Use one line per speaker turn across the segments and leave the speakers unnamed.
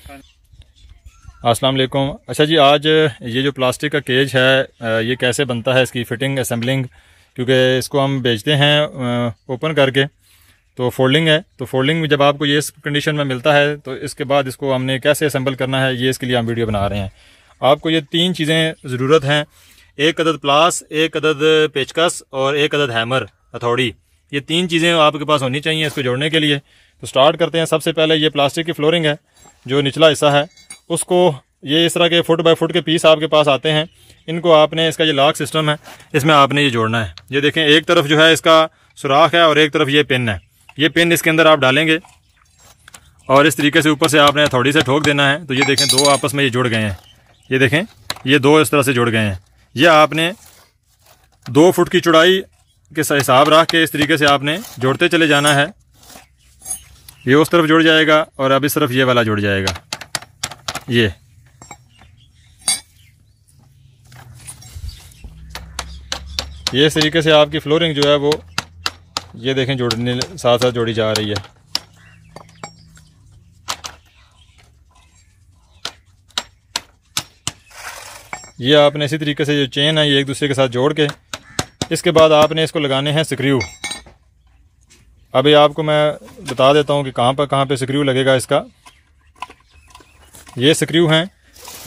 अस्सलाम वालेकुम। अच्छा जी, आज ये जो प्लास्टिक का केज है ये कैसे बनता है, इसकी फ़िटिंग असेंबलिंग, क्योंकि इसको हम बेचते हैं ओपन करके, तो फोल्डिंग है। तो फोल्डिंग में जब आपको ये इस कंडीशन में मिलता है तो इसके बाद इसको हमने कैसे असेंबल करना है, ये इसके लिए हम वीडियो बना रहे हैं। आपको ये 3 चीज़ें ज़रूरत हैं, 1 अदद प्लास, 1 अदद पेचकस और 1 अदद हैमर हथौड़ी। ये 3 चीज़ें आपके पास होनी चाहिए इसको जोड़ने के लिए। तो स्टार्ट करते हैं। सबसे पहले ये प्लास्टिक की फ्लोरिंग है, जो निचला हिस्सा है उसको, ये इस तरह के फुट बाय फुट के पीस आपके पास आते हैं। इनको आपने, इसका ये लॉक सिस्टम है, इसमें आपने ये जोड़ना है। ये देखें, एक तरफ जो है इसका सुराख है और एक तरफ ये पिन है। ये पिन इसके अंदर आप डालेंगे और इस तरीके से ऊपर से आपने हथौड़ी से ठोक देना है। तो ये देखें, 2 आपस में ये जुड़ गए हैं। ये देखें, ये 2 इस तरह से जुड़ गए हैं। ये आपने 2 फुट की चौड़ाई के हिसाब रख के इस तरीके से आपने जोड़ते चले जाना है। ये उस तरफ जुड़ जाएगा और अब इस तरफ ये वाला जुड़ जाएगा। ये इस तरीके से आपकी फ्लोरिंग जो है वो, ये देखें, जोड़ने साथ साथ जोड़ी जा रही है। ये आपने इसी तरीके से जो चेन है ये एक दूसरे के साथ जोड़ के, इसके बाद आपने इसको लगाने हैं स्क्रू। अभी आपको मैं बता देता हूँ कि कहाँ पे स्क्रू लगेगा इसका। ये स्क्रू हैं,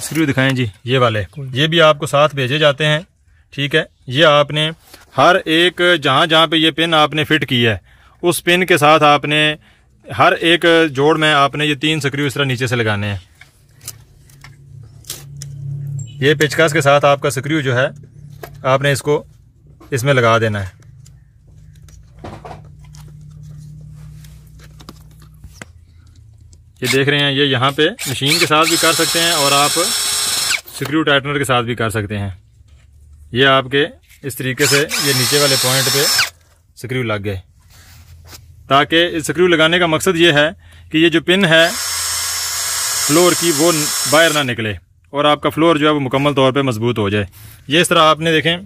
स्क्रू दिखाएं जी, ये वाले, ये भी आपको साथ भेजे जाते हैं। ठीक है, ये आपने हर एक जहाँ पे ये पिन आपने फिट की है उस पिन के साथ आपने हर एक जोड़ में आपने ये 3 स्क्रू इस तरह नीचे से लगाने हैं। ये पेचकस के साथ आपका स्क्रू जो है आपने इसको इसमें लगा देना है। ये देख रहे हैं, ये यहाँ पे मशीन के साथ भी कर सकते हैं और आप स्क्रू टाइटनर के साथ भी कर सकते हैं। ये आपके इस तरीके से ये नीचे वाले पॉइंट पे स्क्रू लग गए, ताकि स्क्रू लगाने का मकसद ये है कि ये जो पिन है फ्लोर की वो बाहर ना निकले और आपका फ्लोर जो है वो मुकम्मल तौर पे मजबूत हो जाए। ये इस तरह आपने देखें,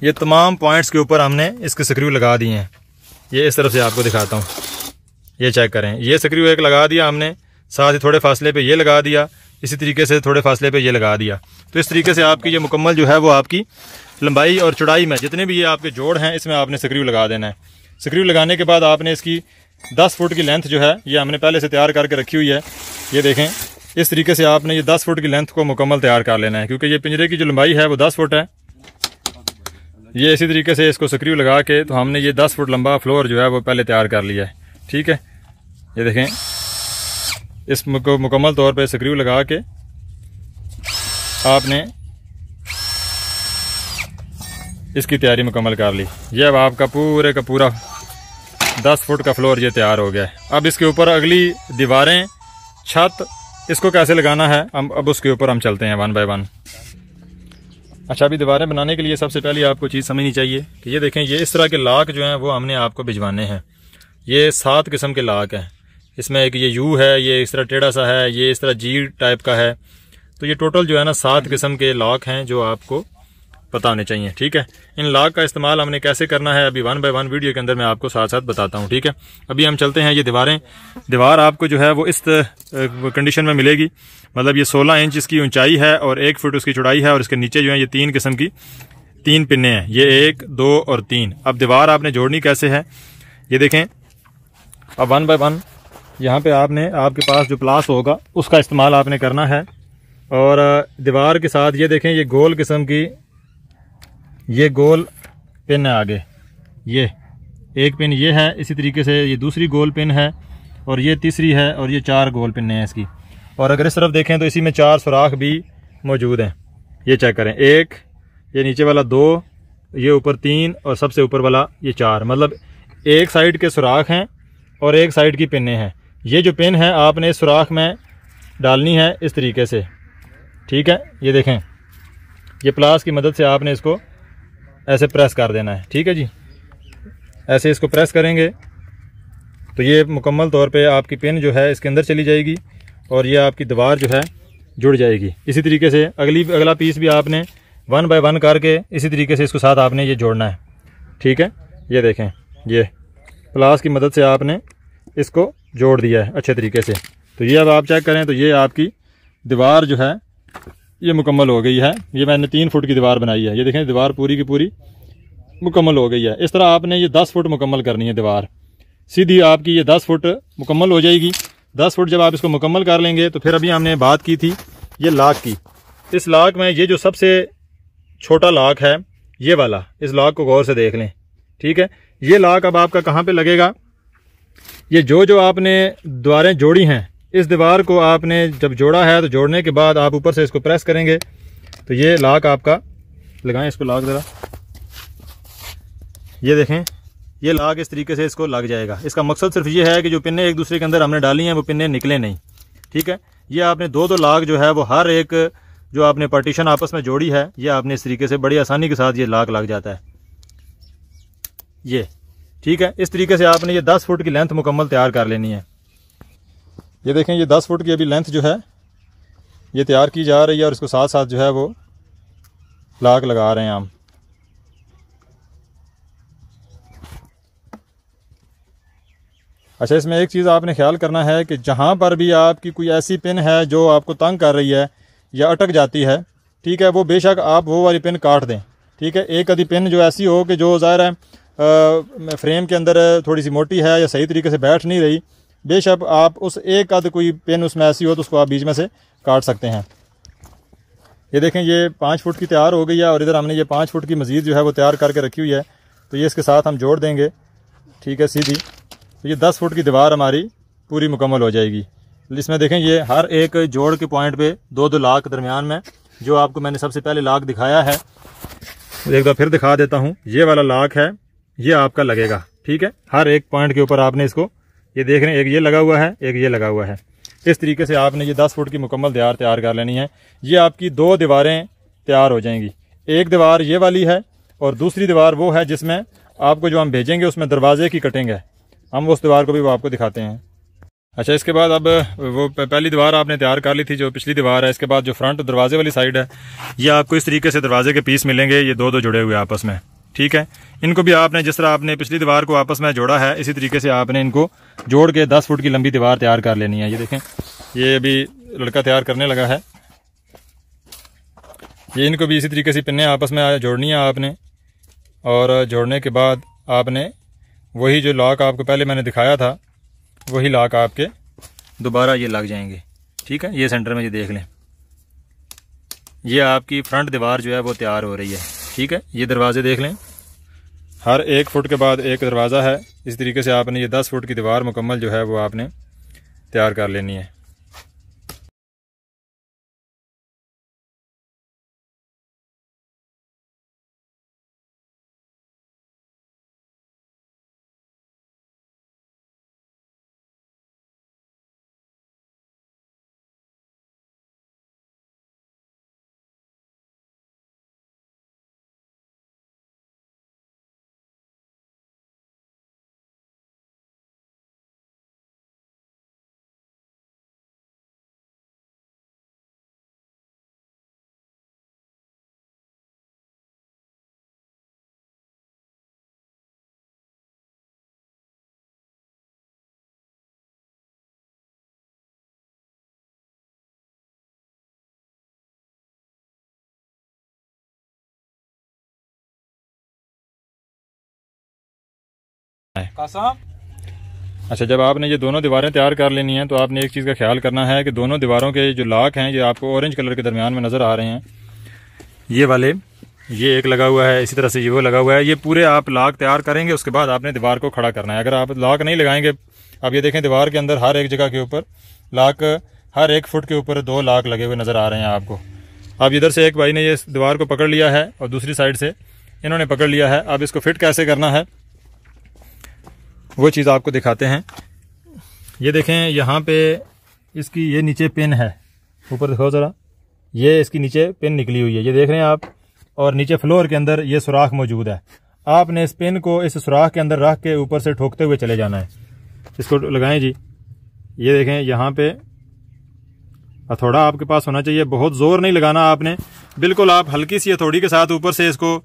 ये तमाम पॉइंट्स के ऊपर हमने इसके स्क्रू लगा दिए हैं। ये इस तरफ से आपको दिखाता हूँ, ये चेक करें। ये स्क्रू एक लगा दिया हमने, साथ ही थोड़े फासले पे ये लगा दिया, इसी तरीके से थोड़े फासले पे ये लगा दिया। तो इस तरीके से आपकी ये मुकम्मल जो है वो आपकी लंबाई और चौड़ाई में जितने भी ये आपके जोड़ हैं इसमें आपने स्क्रू लगा देना है। स्क्रू लगाने के बाद आपने इसकी 10 फुट की लेंथ जो है ये हमने पहले से तैयार करके रखी हुई है। ये देखें, इस तरीके से आपने ये 10 फुट की लेंथ को मुकम्मल तैयार कर लेना है, क्योंकि ये पिंजरे की जो लंबाई है वो 10 फुट है। ये इसी तरीके से इसको स्क्रू लगा के तो हमने ये 10 फुट लंबा फ्लोर जो है वो पहले तैयार कर लिया है। ठीक है, ये देखें, इसको मुकम्मल तौर पे स्क्रू लगा के आपने इसकी तैयारी मुकम्मल कर ली। ये अब आपका पूरे का पूरा 10 फुट का फ्लोर ये तैयार हो गया है। अब इसके ऊपर अगली दीवारें, छत, इसको कैसे लगाना है अब उसके ऊपर हम चलते हैं 1 बाय 1। अच्छा, अभी दीवारें बनाने के लिए सबसे पहले आपको चीज़ समझनी चाहिए कि ये देखें, ये इस तरह के लाक जो हैं वो हमने आपको भिजवाने हैं। ये 7 किस्म के लाक हैं। इसमें एक ये यू है, ये इस तरह टेढ़ा सा है, ये इस तरह जी टाइप का है। तो ये टोटल जो है ना 7 किस्म के लॉक हैं जो आपको पता होने चाहिए। ठीक है, इन लॉक का इस्तेमाल हमने कैसे करना है अभी 1 बाय 1 वीडियो के अंदर मैं आपको साथ साथ बताता हूँ। ठीक है, अभी हम चलते हैं। ये दीवार आपको जो है वो इस कंडीशन में मिलेगी, मतलब ये 16 इंच इसकी ऊंचाई है और 1 फुट उसकी चौड़ाई है और इसके नीचे जो है ये 3 किस्म की 3 पिन्ने हैं, ये 1, 2 और 3। अब दीवार आपने जोड़नी कैसे है, ये देखें। अब 1 बाय 1 यहाँ पे आपके पास जो प्लास होगा उसका इस्तेमाल आपने करना है और दीवार के साथ ये देखें, ये गोल किस्म की ये गोल पिन है आगे, ये एक पिन ये है, इसी तरीके से ये दूसरी गोल पिन है और ये तीसरी है और ये 4 गोल पिन हैं इसकी। और अगर इस तरफ देखें तो इसी में 4 सुराख भी मौजूद हैं। ये चेक करें, 1, ये नीचे वाला 2, ये ऊपर 3 और सबसे ऊपर वाला ये 4, मतलब एक साइड के सुराख हैं और एक साइड की पिनें हैं। ये जो पिन है आपने सुराख में डालनी है इस तरीके से। ठीक है, ये देखें, ये प्लास की मदद से आपने इसको ऐसे प्रेस कर देना है। ठीक है जी, ऐसे इसको प्रेस करेंगे तो ये मुकम्मल तौर पे आपकी पिन जो है इसके अंदर चली जाएगी और ये आपकी दीवार जो है जुड़ जाएगी। इसी तरीके से अगला पीस भी आपने 1 बाय 1 करके इसी तरीके से इसको साथ आपने ये जोड़ना है। ठीक है, ये देखें, ये प्लास की मदद से आपने इसको जोड़ दिया है अच्छे तरीके से। तो ये अब आप चेक करें तो ये आपकी दीवार जो है ये मुकम्मल हो गई है। ये मैंने 3 फुट की दीवार बनाई है। ये देखें दीवार पूरी की पूरी मुकम्मल हो गई है। इस तरह आपने ये 10 फुट मुकम्मल करनी है दीवार, सीधी आपकी ये 10 फुट मुकम्मल हो जाएगी। 10 फुट जब आप इसको मुकम्मल कर लेंगे तो फिर अभी हमने बात की थी ये लाक की। इस लाक में ये जो सबसे छोटा लाक है ये वाला, इस लाक को गौर से देख लें, ठीक है। ये लाक अब आपका कहाँ पे लगेगा, ये जो आपने दीवारें जोड़ी हैं इस दीवार को आपने जब जोड़ा है तो जोड़ने के बाद आप ऊपर से इसको प्रेस करेंगे तो ये लाक आपका, लगाएं इसको लाक ज़रा, ये देखें ये लाक इस तरीके से इसको लग जाएगा। इसका मकसद सिर्फ ये है कि जो पिन्ने एक दूसरे के अंदर हमने डाली हैं वो पिन्ने निकले नहीं, ठीक है। ये आपने दो लाक जो है वो हर एक जो आपने पार्टीशन आपस में जोड़ी है ये आपने इस तरीके से बड़ी आसानी के साथ ये लाक लग जाता है, ये ठीक है। इस तरीके से आपने ये 10 फुट की लेंथ मुकम्मल तैयार कर लेनी है। ये देखें ये 10 फुट की अभी लेंथ जो है ये तैयार की जा रही है और इसको साथ साथ जो है वो लाक लगा रहे हैं हम। अच्छा, इसमें एक चीज़ आपने ख्याल करना है कि जहाँ पर भी आपकी कोई ऐसी पिन है जो आपको तंग कर रही है या अटक जाती है, ठीक है, वो बेशक आप वो वाली पिन काट दें, ठीक है। एक आधी पिन जो ऐसी हो कि जो ज़ाहिर है फ्रेम के अंदर थोड़ी सी मोटी है या सही तरीके से बैठ नहीं रही, बेशक आप उस एक आध कोई पिन उसमें ऐसी हो तो उसको आप बीच में से काट सकते हैं। ये देखें ये 5 फुट की तैयार हो गई है और इधर हमने ये 5 फुट की मज़ीद जो है वो तैयार करके रखी हुई है, तो ये इसके साथ हम जोड़ देंगे, ठीक है, सीधी। तो ये 10 फुट की दीवार हमारी पूरी मुकम्मल हो जाएगी। इसमें देखें ये हर एक जोड़ के पॉइंट पे 2 लाक दरमियान में, जो आपको मैंने सबसे पहले लाक दिखाया है एक बार फिर दिखा देता हूँ। ये वाला लाक है ये आपका लगेगा, ठीक है। हर एक पॉइंट के ऊपर आपने इसको, ये देख रहे हैं, एक ये लगा हुआ है एक ये लगा हुआ है। इस तरीके से आपने ये 10 फुट की मुकम्मल दीवार तैयार कर लेनी है। ये आपकी 2 दीवारें तैयार हो जाएंगी। एक दीवार ये वाली है और दूसरी दीवार वो है जिसमें आपको जो हम भेजेंगे उसमें दरवाजे की कटिंग है। हम उस दीवार को भी वो आपको दिखाते हैं। अच्छा, इसके बाद अब वो पहली दीवार आपने तैयार कर ली थी जो पिछली दीवार है। इसके बाद जो फ्रंट दरवाजे वाली साइड है ये आपको इस तरीके से दरवाजे के पीस मिलेंगे, ये 2 जुड़े हुए आपस में, ठीक है। इनको भी आपने जिस तरह आपने पिछली दीवार को आपस में जोड़ा है इसी तरीके से आपने इनको जोड़ के 10 फुट की लंबी दीवार तैयार कर लेनी है। ये देखें ये अभी लड़का तैयार करने लगा है। ये इनको भी इसी तरीके से पिन्ने आपस में जोड़नी है आपने, और जोड़ने के बाद आपने वही जो लॉक आपको पहले मैंने दिखाया था वही लॉक आपके दोबारा ये लग जाएंगे, ठीक है। ये सेंटर में ये देख लें, ये आपकी फ्रंट दीवार जो है वो तैयार हो रही है, ठीक है। ये दरवाजे देख लें, हर 1 फुट के बाद एक दरवाज़ा है। इस तरीके से आपने ये 10 फुट की दीवार मुकम्मल जो है वो आपने तैयार कर लेनी है। अच्छा, जब आपने ये दोनों दीवारें तैयार कर लेनी हैं तो आपने एक चीज़ का ख्याल करना है कि दोनों दीवारों के जो लॉक हैं ये आपको ऑरेंज कलर के दरमियान में नज़र आ रहे हैं, ये वाले, ये एक लगा हुआ है, इसी तरह से ये वो लगा हुआ है। ये पूरे आप लॉक तैयार करेंगे, उसके बाद आपने दीवार को खड़ा करना है। अगर आप लॉक नहीं लगाएंगे, आप ये देखें दीवार के अंदर हर एक जगह के ऊपर लॉक, हर 1 फुट के ऊपर 2 लॉक लगे हुए नज़र आ रहे हैं आपको। अब इधर से एक भाई ने ये दीवार को पकड़ लिया है और दूसरी साइड से इन्होंने पकड़ लिया है। अब इसको फिट कैसे करना है वो चीज़ आपको दिखाते हैं। ये देखें यहाँ पे इसकी ये नीचे पिन है, ऊपर दिखाओ ज़रा, ये इसकी नीचे पिन निकली हुई है, ये देख रहे हैं आप, और नीचे फ्लोर के अंदर ये सुराख मौजूद है। आपने इस पिन को इस सुराख के अंदर रख के ऊपर से ठोकते हुए चले जाना है। इसको लगाएं जी, ये देखें यहाँ पे हथौड़ा आपके पास होना चाहिए, बहुत ज़ोर नहीं लगाना आपने, बिल्कुल आप हल्की सी हथौड़ी के साथ ऊपर से इसको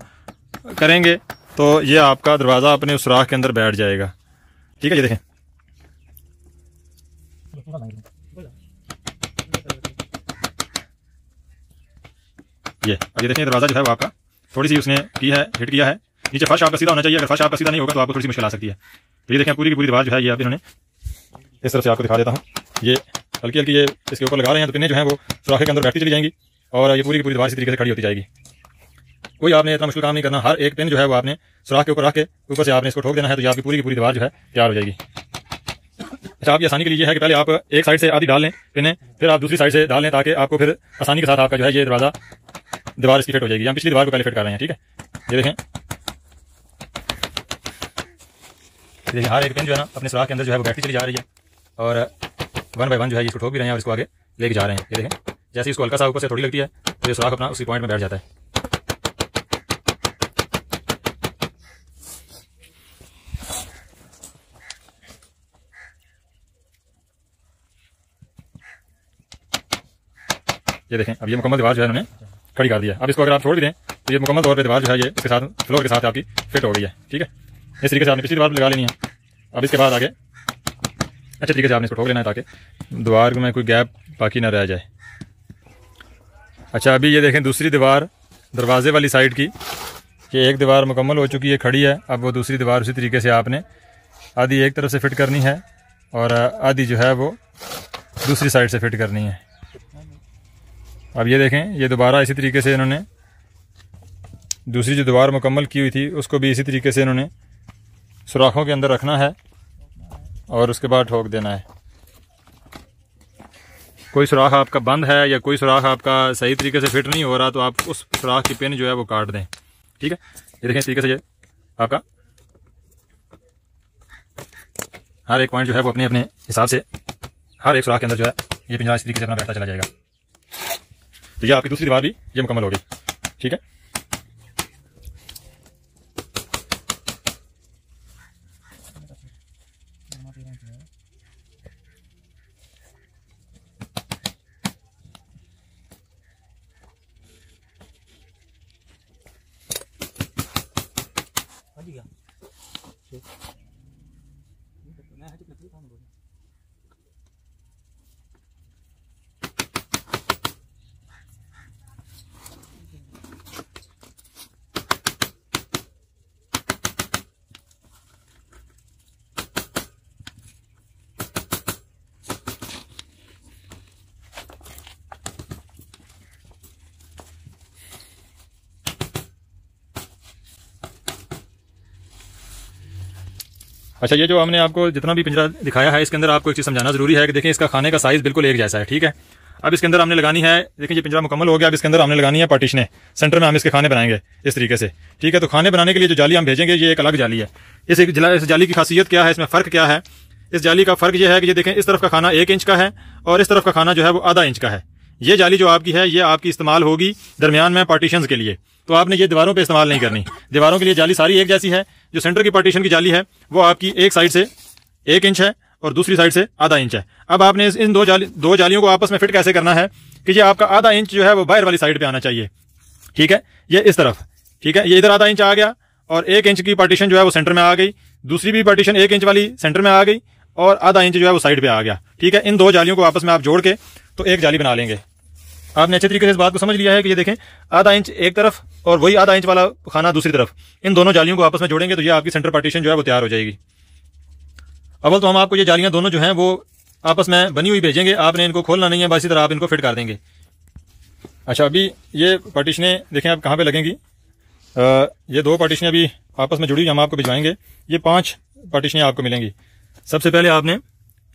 करेंगे तो ये आपका दरवाज़ा अपने उस सुराख के अंदर बैठ जाएगा, ठीक है। ये देखें अब ये देखें दरवाज़ा जो है वो आपका थोड़ी सी उसने की है, हिट किया है। नीचे फर्श आपका सीधा होना चाहिए, अगर फर्श आपका सीधा नहीं होगा तो आपको थोड़ी सी मुश्किल आ सकती है। तो ये देखें पूरी की पूरी दीवार जो है ये अब इन्होंने इस तरफ से आपको दिखा देता हूँ, ये हल्की हल्की ये इसके ऊपर लगा रहे हैं, तो पिन्ने जो है वो सुराखे के अंदर बैठती चली जाएंगी और ये पूरी की पूरी दीवार इसी तरीके से खड़ी होती जाएगी। कोई आपने इतना मुश्किल काम नहीं करना, हर एक पिन जो है वो आपने सुराख के ऊपर रख के ऊपर से आपने इसको ठोक देना है, तो ये आपकी पूरी की पूरी दीवार जो है तैयार हो जाएगी। अच्छा, आपकी आसानी के लिए ये है कि पहले आप एक साइड से आधी डाल लें पिने, फिर आप दूसरी साइड से डाल लें, ताकि आपको फिर आसानी के साथ आपका जो है ये दरवाजा दीवार इसकी फिट हो जाएगी। हम पिछली दीवार को पहले फिट कर रहे हैं, ठीक है। ये देखें हर एक पिन जो है ना अपने सुराख के अंदर जो है वो बैठती चली जा रही है और 1 बाय 1 जो है इसको ठोक भी रहे हैं और इसको आगे लेके जा रहे हैं। ये देखें जैसे इसको हल्का सा ऊपर से थोड़ी लगती है तो ये सुराख अपना उसी पॉइंट में बैठ जाता है। ये देखें अब ये मुकम्मल दीवार जो है उन्होंने खड़ी कर दिया। अब इसको अगर आप छोड़ भी दें तो ये मुकम्मल तौर पे दीवार जो है ये इसके साथ फ्लोर के साथ आपकी फिट हो गई है, ठीक है। इस तरीके से आपने पिछली दीवार लगा लेनी है। अब इसके बाद आगे अच्छे तरीके से आपने इसको ठोक लेना है ताकि दीवार में कोई गैप बाकी ना रह जाए। अच्छा, अभी ये देखें दूसरी दीवार दरवाजे वाली साइड की, ये एक दीवार मुकम्मल हो चुकी है, खड़ी है। अब वो दूसरी दीवार उसी तरीके से आपने आधी एक तरफ से फिट करनी है और आधी जो है वो दूसरी साइड से फिट करनी है। अब ये देखें ये दोबारा इसी तरीके से इन्होंने दूसरी जो दीवार मुकम्मल की हुई थी उसको भी इसी तरीके से इन्होंने सुराखों के अंदर रखना है और उसके बाद ठोक देना है। कोई सुराख आपका बंद है या कोई सुराख आपका सही तरीके से फिट नहीं हो रहा तो आप उस सुराख की पिन जो है वो काट दें, ठीक है। ये देखें इस तरीके से ये आपका हर एक पॉइंट जो है वो अपने अपने हिसाब से हर एक सुराख के अंदर जो है ये पिंजरा इस तरीके से अपना बैठता चला जाएगा। तो ये आपकी दूसरी दीवार भी ये मुकम्मल होगी, ठीक है। अच्छा, ये जो हमने आपको जितना भी पिंजरा दिखाया है इसके अंदर आपको एक चीज़ समझाना जरूरी है कि देखें इसका खाने का साइज बिल्कुल एक जैसा है, ठीक है। अब इसके अंदर हमने लगानी है, देखें ये पिंजरा मुकम्मल हो गया। अब इसके अंदर हमने लगानी है पार्टीशने, सेंटर में हम इसके खाने बनाएंगे इस तरीके से, ठीक है। तो खाने बनाने के लिए जो जाली हम भेजेंगे ये एक अलग जाली है। इस जाली की खासियत क्या है, इसमें फ़र्क क्या है? इस जाली का फ़र्क ये है कि ये देखें इस तरफ का खाना 1 इंच का है और इस तरफ का खाना जो है वो आधा इंच का है। ये जाली जो आपकी है ये आपकी इस्तेमाल होगी दरमियान में पार्टीशंस के लिए, तो आपने ये दीवारों पे इस्तेमाल नहीं करनी। दीवारों के लिए जाली सारी एक जैसी है। जो सेंटर की पार्टीशन की जाली है वो आपकी एक साइड से 1 इंच है और दूसरी साइड से आधा इंच है। अब आपने इन दो जालियों को आपस में फिट कैसे करना है कि ये आपका आधा इंच जो है वो बाहर वाली साइड पे आना चाहिए, ठीक है। ये इस तरफ, ठीक है, ये इधर आधा इंच आ गया और 1 इंच की पार्टीशन जो है वो सेंटर में आ गई, दूसरी भी पार्टीशन 1 इंच वाली सेंटर में आ गई और आधा इंच जो है वो साइड पे आ गया, ठीक है। इन दो जालियों को आपस में आप जोड़ के तो एक जाली बना लेंगे। आपने अच्छे तरीके से इस बात को समझ लिया है कि ये देखें आधा इंच एक तरफ और वही आधा इंच वाला खाना दूसरी तरफ, इन दोनों जालियों को आपस में जोड़ेंगे तो ये आपकी सेंटर पार्टीशन जो है वो तैयार हो जाएगी। अव्वल तो हम आपको ये जालियां दोनों जो हैं वो आपस में बनी हुई भेजेंगे, आपने इनको खोलना नहीं है, बस इसी तरह आप इनको फिट कर देंगे। अच्छा, अभी ये पार्टीशनें देखें आप कहाँ पे लगेंगी। ये 2 पार्टीशनें अभी आपस में जुड़ी हुई हम आपको भिजवाएंगे। ये 5 पार्टीशनें आपको मिलेंगी। सबसे पहले आपने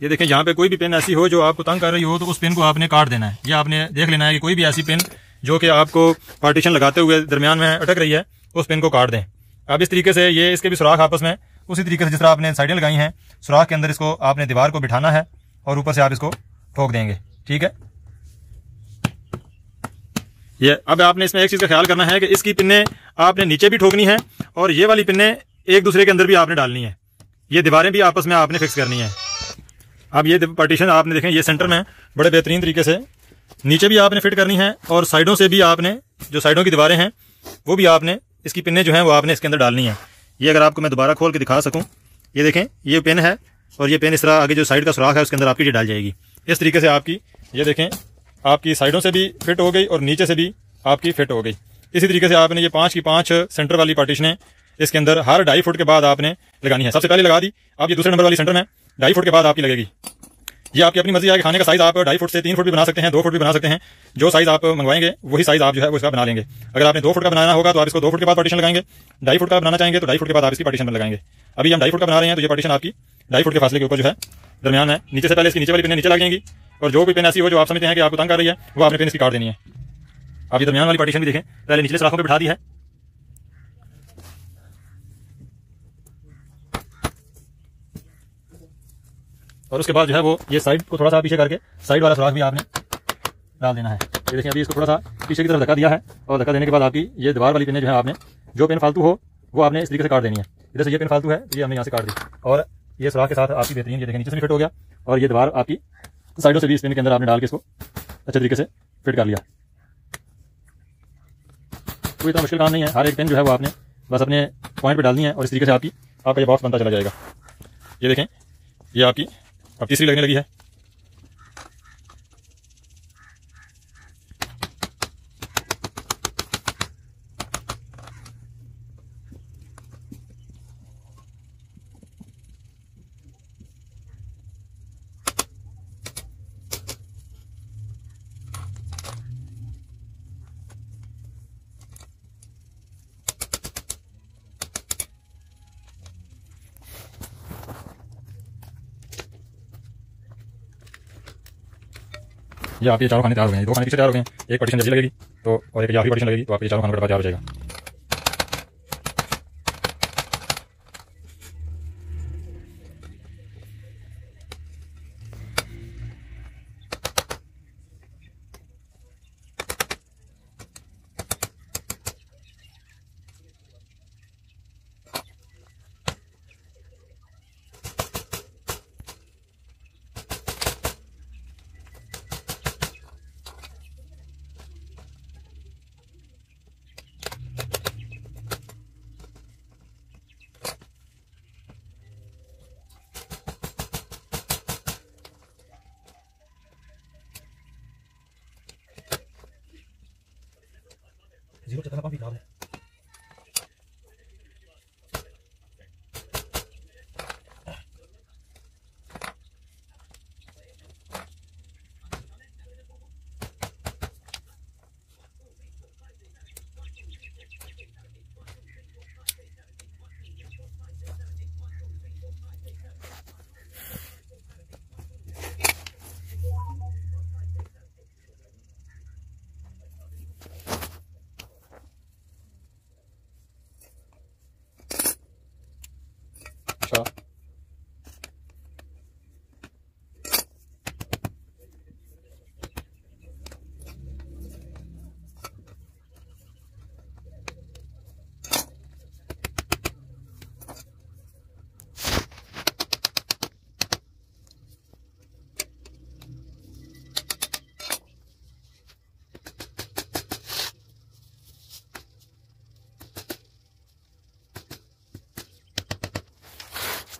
ये देखें जहाँ पे कोई भी पेन ऐसी हो जो आपको तंग कर रही हो तो उस पेन को आपने काट देना है। ये आपने देख लेना है कि कोई भी ऐसी पेन जो कि आपको पार्टीशन लगाते हुए दरमियान में अटक रही है उस पेन को काट दें। अब इस तरीके से ये इसके भी सुराख आपस में उसी तरीके से जिस तरह आपने साइडें लगाई हैं सुराख के अंदर इसको आपने दीवार को बिठाना है और ऊपर से आप इसको ठोक देंगे, ठीक है। ये अब आपने इसमें एक चीज का ख्याल करना है कि इसकी पिन्ने आपने नीचे भी ठोकनी है और ये वाली पिन्ने एक दूसरे के अंदर भी आपने डालनी है। ये दीवारें भी आपस में आपने फिक्स करनी है। अब ये पार्टीशन आपने देखें ये सेंटर में बड़े बेहतरीन तरीके से नीचे भी आपने फिट करनी है और साइडों से भी आपने जो साइडों की दीवारें हैं वो भी आपने इसकी पिन्ने जो हैं वो आपने इसके अंदर डालनी है। ये अगर आपको मैं दोबारा खोल के दिखा सकूं, ये देखें ये पेन है और ये पेन इस तरह आगे जो साइड का सुराख है उसके अंदर आपकी डाल जाएगी। इस तरीके से आपकी ये देखें आपकी साइडों से भी फिट हो गई और नीचे से भी आपकी फिट हो गई। इसी तरीके से आपने ये 5 की 5 सेंटर वाली पार्टीशनें इसके अंदर हर 2.5 फुट के बाद आपने लगानी है। सबसे पहले लगा दी, आप ये दूसरे नंबर वाली सेंटर में 2.5 फुट के बाद आपकी लगेगी। ये आपकी अपनी मर्जी है कि खाने का साइज आप 2.5 फुट से 3 फुट भी बना सकते हैं, 2 फुट भी बना सकते हैं। जो साइज आप मंगवाएंगे वही साइज आप जो है वो इसका बना लेंगे। अगर आपने 2 फुट का बनाना होगा तो आप इसको 2 फुट के बाद पार्टीशन लगाएंगे, 2.5 फुट का बनाना चाहेंगे तो 2.5 फुट के बाद आप इसकी पार्टीशन लगाएंगे। अभी हम 2.5 फुट का बना रहे हैं तो ये पार्टीशन आपकी 2.5 फुट के फासले के ऊपर जो है दरमियान है। नीचे से पहले इसकी नीचे वाली पिन नीचे लग जाएंगी, और जो भी पिन ऐसी हो जो आप समझते हैं कि आपको तंग कर रही है वो आपने पिन इसकी काट देनी है। आप ये दरमियान वाली पार्टीशन भी देखें, पहले निचले सलाखों पे बिठा दी है, और उसके बाद जो है वो ये साइड को थोड़ा सा पीछे करके साइड वाला सुराख भी आपने डाल देना है। ये देखिए अभी इसको थोड़ा सा पीछे की तरफ धक्का दिया है, और धक्का देने के बाद आपकी ये दीवार वाली पिन जो है आपने जो पिन फालतू हो वो आपने इस तरीके से काट देनी है। इधर से ये पिन फालतू है, ये हमने यहाँ से काट दी, और ये सुराख के साथ आपकी बेहतरीन, ये देखिए नीचे से भी फिट हो गया, और ये दीवार आपकी साइडों से भी इस पिन के अंदर आपने डाल के इसको अच्छे तरीके से फिट कर लिया। कोई इतना मुश्किल काम नहीं है, हर एक पिन जो है वो आपने बस अपने पॉइंट पे डालनी है, और इस तरीके से आपका ये बॉक्स बनता चला जाएगा। ये देखें ये आपकी अब तीसरी लगने लगी है। ये आप ये चारों खाने तैयार हो गए हैं, 2 खाने पीछे तैयार हो गए हैं। एक पार्टीशन जल्दी लगेगी तो, और एक आखिरी पार्टीशन लगेगी तो आपके चारों खानों का डब्बा तैयार हो जाएगा। जीरो चक्कर काफी खराब है। अच्छा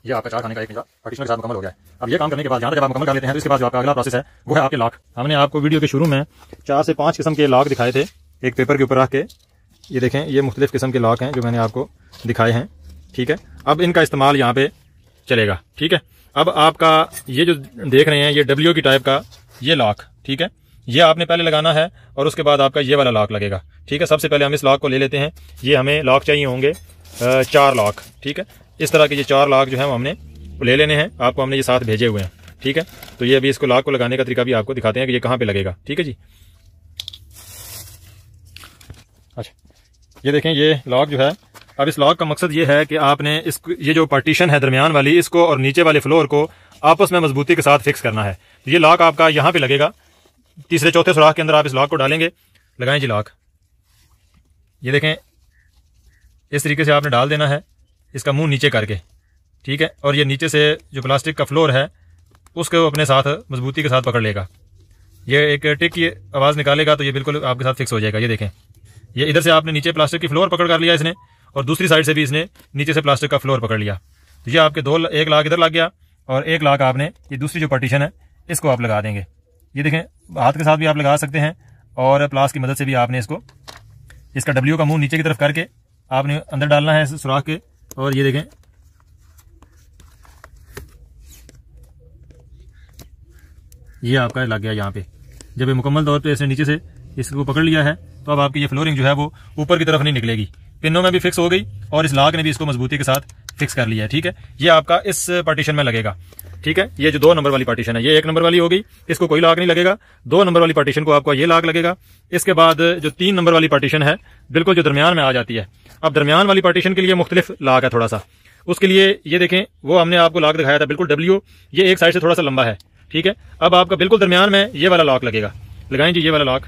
ये आपका 4 खाने का एक पिंजरा पार्टीशन के साथ मुकम्मल हो गया है। अब ये काम करने के बाद जब आप मुकम्मल कर लेते हैं तो इसके बाद जो आपका अगला प्रोसेस है वो है आपके लॉक। हमने आपको वीडियो के शुरू में 4 से 5 किस्म के लॉक दिखाए थे एक पेपर के ऊपर रख के। ये देखें ये मुख्तलिफ किस्म के लॉक हैं जो मैंने आपको दिखाए हैं, ठीक है। अब इनका इस्तेमाल यहाँ पे चलेगा, ठीक है। अब आपका ये जो देख रहे हैं ये डब्ल्यू की टाइप का ये लॉक, ठीक है, ये आपने पहले लगाना है और उसके बाद आपका ये वाला लॉक लगेगा, ठीक है। सबसे पहले हम इस लॉक को ले लेते हैं। ये हमें लॉक चाहिए होंगे 4 लॉक, ठीक है। इस तरह के ये 4 लॉक जो है वो हमने ले लेने हैं। आपको हमने ये साथ भेजे हुए हैं, ठीक है। तो ये अभी इसको लॉक को लगाने का तरीका भी आपको दिखाते हैं कि ये कहाँ पे लगेगा, ठीक है जी। अच्छा ये देखें ये लॉक जो है, अब इस लॉक का मकसद ये है कि आपने ये जो पार्टीशन है दरमियान वाली इसको और नीचे वाले फ्लोर को आपस में मजबूती के साथ फिक्स करना है। ये लॉक आपका यहाँ पे लगेगा, तीसरे चौथे सुराख के अंदर आप इस लॉक को डालेंगे। लगाएं जी लॉक। ये देखें इस तरीके से आपने डाल देना है, इसका मुंह नीचे करके, ठीक है। और ये नीचे से जो प्लास्टिक का फ्लोर है उसको अपने साथ मजबूती के साथ पकड़ लेगा। ये एक टिक की आवाज़ निकालेगा तो ये बिल्कुल आपके साथ फिक्स हो जाएगा। ये देखें ये इधर से आपने नीचे प्लास्टिक की फ्लोर पकड़ कर लिया इसने, और दूसरी साइड से भी इसने नीचे से प्लास्टिक का फ्लोर पकड़ लिया। तो ये आपके एक लाख इधर लग गया और एक लाख आपने ये दूसरी जो पार्टीशन है इसको आप लगा देंगे। ये देखें हाथ के साथ भी आप लगा सकते हैं, और प्लास की मदद से भी आपने इसका डब्ल्यू का मुंह नीचे की तरफ करके आपने अंदर डालना है इस सुराख के। और ये देखें, ये आपका लग गया यहाँ पे। जब ये मुकम्मल तौर पे इसने नीचे से इसको पकड़ लिया है तो अब आपकी ये फ्लोरिंग जो है वो ऊपर की तरफ नहीं निकलेगी, पिनों में भी फिक्स हो गई और इस लाक ने भी इसको मजबूती के साथ फिक्स कर लिया है। ठीक है, ये आपका इस पार्टीशन में लगेगा। ठीक है, ये जो 2 नंबर वाली पार्टीशन है, ये 1 नंबर वाली हो गई, इसको कोई लाक नहीं लगेगा। 2 नंबर वाली पार्टीशन को आपका ये लाक लगेगा। इसके बाद जो 3 नंबर वाली पार्टीशन है बिल्कुल जो दरमियान में आ जाती है। अब दरमियान वाली पार्टीशन के लिए मुख्तलिफ लाक है थोड़ा सा, उसके लिए ये देखें वो हमने आपको लाक दिखाया था बिल्कुल डब्ल्यू, ये एक साइड से थोड़ा सा लंबा है। ठीक है, अब आपका बिल्कुल दरमियान में ये वाला लॉक लगेगा। लगाएं जी ये वाला लॉक,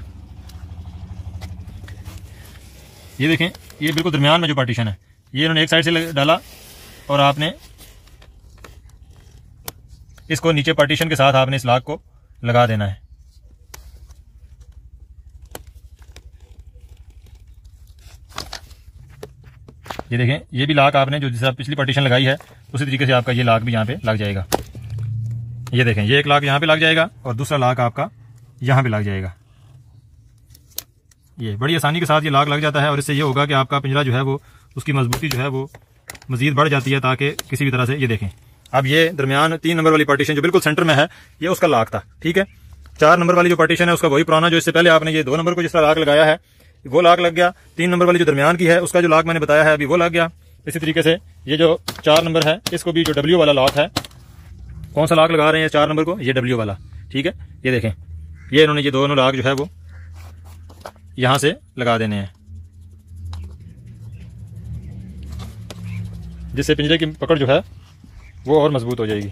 ये देखें ये बिल्कुल दरमियान में जो पार्टीशन है ये इन्होंने एक साइड से डाला और आपने इसको नीचे पार्टीशन के साथ आपने इस लॉक को लगा देना है। ये देखें ये भी लॉक आपने जो जैसे पिछली पार्टीशन लगाई है उसी तरीके से आपका ये लॉक भी यहाँ पे लग जाएगा। ये देखें ये एक लॉक यहाँ पे लग जाएगा और दूसरा लॉक आपका यहाँ पे लग जाएगा। ये बड़ी आसानी के साथ ये लॉक लग जाता है और इससे ये होगा कि आपका पिंजरा जो है वो उसकी मजबूती जो है वो मजीद बढ़ जाती है, ताकि किसी भी तरह से। ये देखें अब ये दरमियान 3 नंबर वाली पार्टीशन जो बिल्कुल सेंटर में है ये उसका लॉक था। ठीक है, 4 नंबर वाली जो पार्टीशन है उसका वही पुराना जो इससे पहले आपने ये 2 नंबर को जिस तरह लॉक लगाया है वो लॉक लग गया। 3 नंबर वाली जो दरमियान की है उसका जो लॉक मैंने बताया है अभी वो लग गया। इसी तरीके से ये जो 4 नंबर है इसको भी जो डब्ल्यू वाला लॉक है, कौन सा लॉक लगा रहे हैं 4 नंबर को, ये डब्ल्यू वाला। ठीक है, ये देखें ये इन्होंने ये दोनों लॉक जो है वो यहां से लगा देने हैं, जिससे पिंजरे की पकड़ जो है वो और मजबूत हो जाएगी।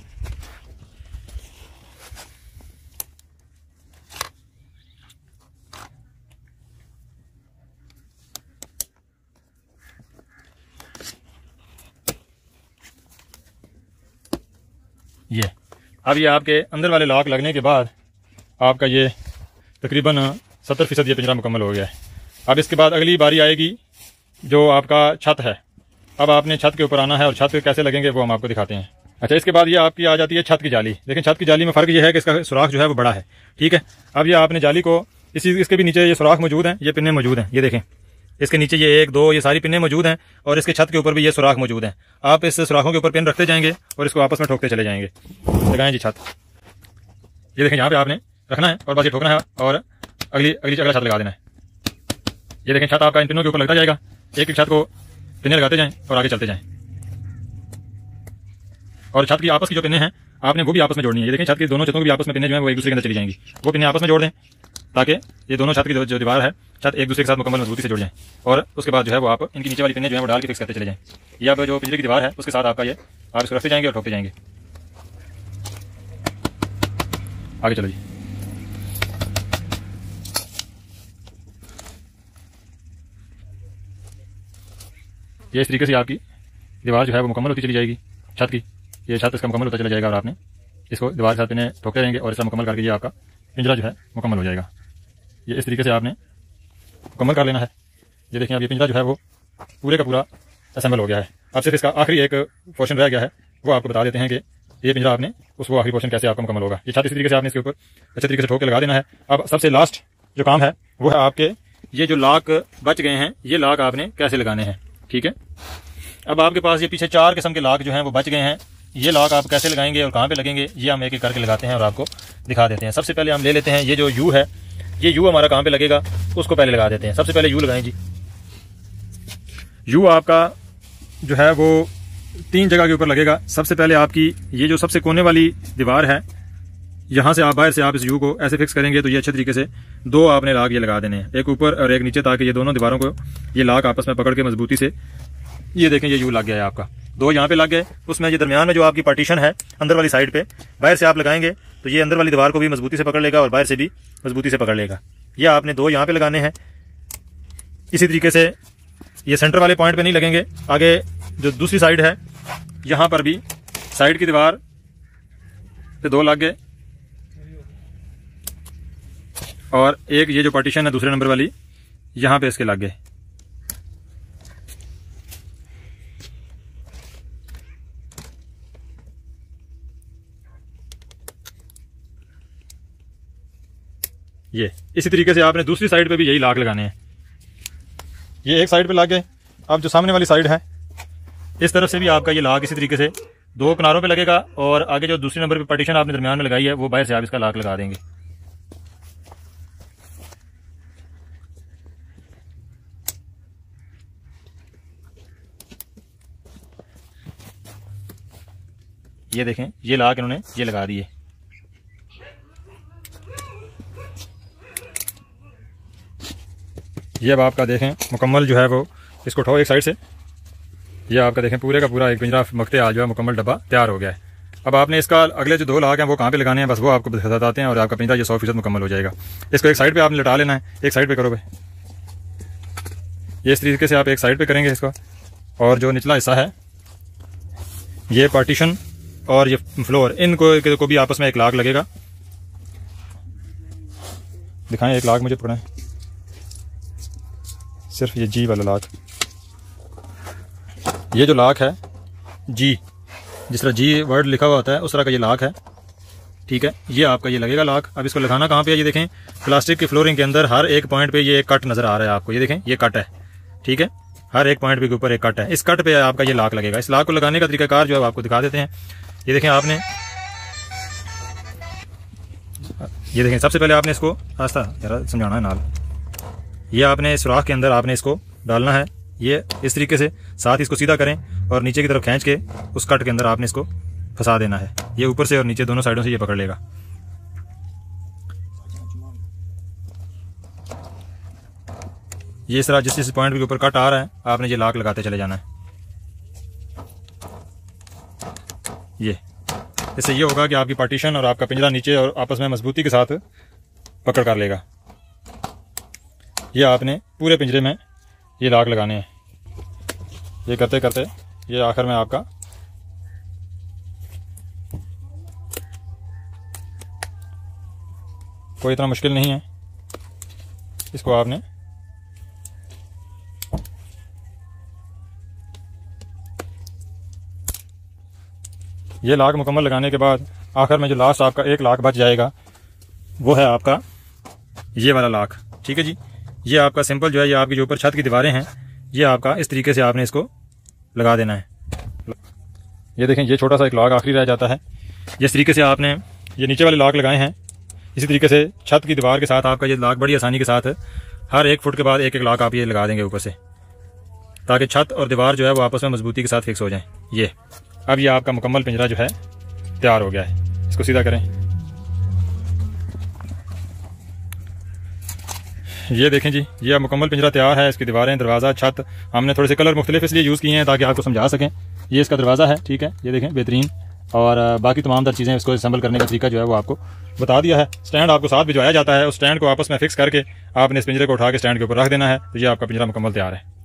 ये अब ये आपके अंदर वाले लॉक लगने के बाद आपका ये तकरीबन 70% ये पिंजरा मुकम्मल हो गया है। अब इसके बाद अगली बारी आएगी जो आपका छत है। अब आपने छत के ऊपर आना है और छत पे कैसे लगेंगे वो हम आपको दिखाते हैं। अच्छा, इसके बाद ये आपकी आ जाती है छत की जाली। लेकिन छत की जाली में फ़र्क ये है कि इसका सुराख जो है वो बड़ा है। ठीक है, अब ये आपने जाली को इसके भी नीचे ये सुराख मौजूद हैं, ये पिन्ने मौजूद हैं। ये देखें इसके नीचे ये 1 2 ये सारी पिन्ने मौजूद हैं और इसके छत के ऊपर भी ये सुराख मौजूद हैं। आप इस सुराखों के ऊपर पिन रखते जाएंगे और इसको आपस में ठोकते चले जाएंगे। लगाएं जी छत, ये देखें यहाँ पे आपने रखना है और बस ये ठोकना है और अगला छत लगा देना है। ये देखें छत आपका इन पिनों के ऊपर लगता जाएगा, एक छत को पिने लगाते जाएं और आगे चलते जाएं। और छत की आपस की जो पिने हैं आपने वो भी आपस में जोड़नी है। ये देखें छत की दोनों छतों की भी आपस में पिने जो है वो एक दूसरे के अंदर चली जाएंगी, वो पिने आपस में जोड़ दें ताकि ये दोनों छत की जो दीवार है छत एक दूसरे के साथ मुकम्मल मजबूती से जुड़ जाए। और उसके बाद जो है वो आप इनकी नीचे वाली पिने जो है वो डाल के फिक्स करते चले जाएं। ये आप जो पिंजरे की दीवार है उसके साथ आपका ये आप इसको रखते जाएंगे और ठोकते जाएंगे। आगे चलो जी। ये इस तरीके से आपकी दीवार जो है वो मुकम्मल होती चली जाएगी छत की। ये छत इसका मुकम्मल होता चला जाएगा और आपने इसको दीवार के साथ पिने ठोकते रहेंगे और इसका मुकम्मल करके ये आपका पिंजरा जो है मुकम्मल हो जाएगा। ये इस तरीके से आपने मुकम्मल कर लेना है। ये देखें अब ये पिंजरा जो है वो पूरे का पूरा असेंबल हो गया है। अब सिर्फ इसका आखिरी एक पोर्शन रह गया है, वो आपको बता देते हैं कि ये पिंजरा आपने उसको आखिरी पोर्शन कैसे आपका मुकम्मल होगा। ये छत इस तरीके से आपने इसके ऊपर अच्छे तरीके से ठोक के लगा देना है। अब सबसे लास्ट जो काम है वो है आपके ये जो लॉक बच गए हैं ये लॉक आपने कैसे लगाने हैं। ठीक है, अब आपके पास ये पीछे 4 किस्म के लॉक जो हैं वो बच गए हैं। ये लॉक आप कैसे लगाएंगे और कहाँ पे लगेंगे ये हम एक एक करके लगाते हैं और आपको दिखा देते हैं। सबसे पहले हम ले लेते हैं ये जो यू है, ये यू हमारा कहाँ पे लगेगा उसको पहले लगा देते हैं। सबसे पहले यू लगाएं जी। यू आपका जो है वो 3 जगह के ऊपर लगेगा। सबसे पहले आपकी ये जो सबसे कोने वाली दीवार है यहाँ से आप बाहर से आप इस यू को ऐसे फिक्स करेंगे तो ये अच्छे तरीके से 2 आपने लाग ये लगा देने हैं, एक ऊपर और एक नीचे, ताकि ये दोनों दीवारों को ये लाग आपस में पकड़ के मजबूती से, ये देखें ये यू लग गया है आपका। 2 यहाँ पे लग गए। उसमें ये दरमियान में जो आपकी पार्टीशन है अंदर वाली साइड पे बाहर से आप लगाएंगे तो ये अंदर वाली दीवार को भी मजबूती से पकड़ लेगा और बाहर से भी मजबूती से पकड़ लेगा। ये आपने 2 यहाँ पे लगाने हैं। इसी तरीके से ये सेंटर वाले पॉइंट पे नहीं लगेंगे, आगे जो दूसरी साइड है यहाँ पर भी साइड की दीवार पे 2 लग गए और एक ये जो पार्टीशन है दूसरे नंबर वाली यहाँ पे इसके लग गए। ये इसी तरीके से आपने दूसरी साइड पे भी यही लाक लगाने हैं। ये एक साइड पे लग गए। अब जो सामने वाली साइड है इस तरफ से भी आपका ये लाक इसी तरीके से 2 किनारों पे लगेगा और आगे जो दूसरी नंबर पे पार्टीशन आपने दरमियान में लगाई है वो बाहर से आप इसका लाक लगा देंगे। ये देखें, ये लाक इन्होंने ये लगा दिए। ये अब आपका देखें मुकम्मल जो है वो इसको उठाओ एक साइड से। ये आपका देखें पूरे का पूरा एक पिंजरा मख्ते आज जो है मुकम्मल डब्बा तैयार हो गया है। अब आपने इसका अगले जो 2 लाक हैं वो कहाँ पे लगाने हैं बस वो आपको बताते हैं और आपका पिंजरा ये 100% मुकम्मल हो जाएगा। इसको एक साइड पे आपने लटा लेना है, एक साइड पे करोगे ये इस तरीके से आप एक साइड पे करेंगे इसको। और जो निचला हिस्सा है ये पार्टीशन और ये फ्लोर इनको भी आपस में एक लाक लगेगा। दिखाएं एक लाक मुझे पकड़ें, सिर्फ ये जी वाला लाक। ये जो लाक है जी, जिस तरह जी वर्ड लिखा हुआ होता है उस तरह का ये लाक है, ठीक है। ये आपका ये लगेगा लाक। अब इसको लगाना कहाँ पे है, ये देखें प्लास्टिक की फ्लोरिंग के अंदर हर एक पॉइंट पे ये एक कट नजर आ रहा है आपको। ये देखें ये कट है, ठीक है, हर एक पॉइंट पे के ऊपर एक कट है। इस कट पे आपका ये लाक लगेगा। इस लाक को लगाने का तरीकाकार जो है आपको दिखा देते हैं। ये देखें आपने, ये देखें सबसे पहले आपने इसको रास्ता यार समझाना है नाल। ये आपने सुराख के अंदर आपने इसको डालना है, ये इस तरीके से, साथ ही इसको सीधा करें और नीचे की तरफ खींच के उस कट के अंदर आपने इसको फंसा देना है। ये ऊपर से और नीचे दोनों साइडों से ये पकड़ लेगा। ये इस तरह जिस पॉइंट के ऊपर कट आ रहा है आपने ये लाक लगाते चले जाना है। ये इससे ये होगा कि आपकी पार्टीशन और आपका पिंजरा नीचे और आपस में मजबूती के साथ पकड़ कर लेगा। ये आपने पूरे पिंजरे में ये लाक लगाने हैं। ये करते करते ये आखिर में आपका कोई इतना मुश्किल नहीं है। इसको आपने ये लाक मुकम्मल लगाने के बाद आखिर में जो लास्ट आपका एक लाक बच जाएगा वो है आपका ये वाला लाक, ठीक है जी। ये आपका सिंपल जो है ये आपकी जो ऊपर छत की दीवारें हैं ये आपका इस तरीके से आपने इसको लगा देना है। ये देखें ये छोटा सा एक लाक आखिरी रह जाता है। जिस तरीके से आपने ये नीचे वाले लाक लगाए हैं इसी तरीके से छत की दीवार के साथ आपका ये लाक बड़ी आसानी के साथ हर 1 फुट के बाद एक एक लाक आप ये लगा देंगे ऊपर से, ताकि छत और दीवार जो है वो आपस में मजबूती के साथ फिक्स हो जाए। ये अब ये आपका मुकम्मल पिंजरा जो है तैयार हो गया है। इसको सीधा करें। ये देखें जी ये अब मुकम्मल पिंजरा तैयार है। इसकी दीवारें, दरवाज़ा, छत हमने थोड़े से कलर मुख्तलिफ इसलिए यूज़ किए हैं ताकि आपको समझा सकें। ये इसका दरवाज़ा है, ठीक है, ये देखें बेहतरीन। और बाकी तमाम दर चीज़ें इसको असेंबल करने का तरीका जो है वो आपको बता दिया है। स्टैंड आपको साथ भिजवाया जाता है, उस स्टैंड को आपस में फिक्स करके आपने इस पिंजरे को उठा के स्टैंड के ऊपर रख देना है। तो ये आपका पिंजरा मुकम्मल तैयार है।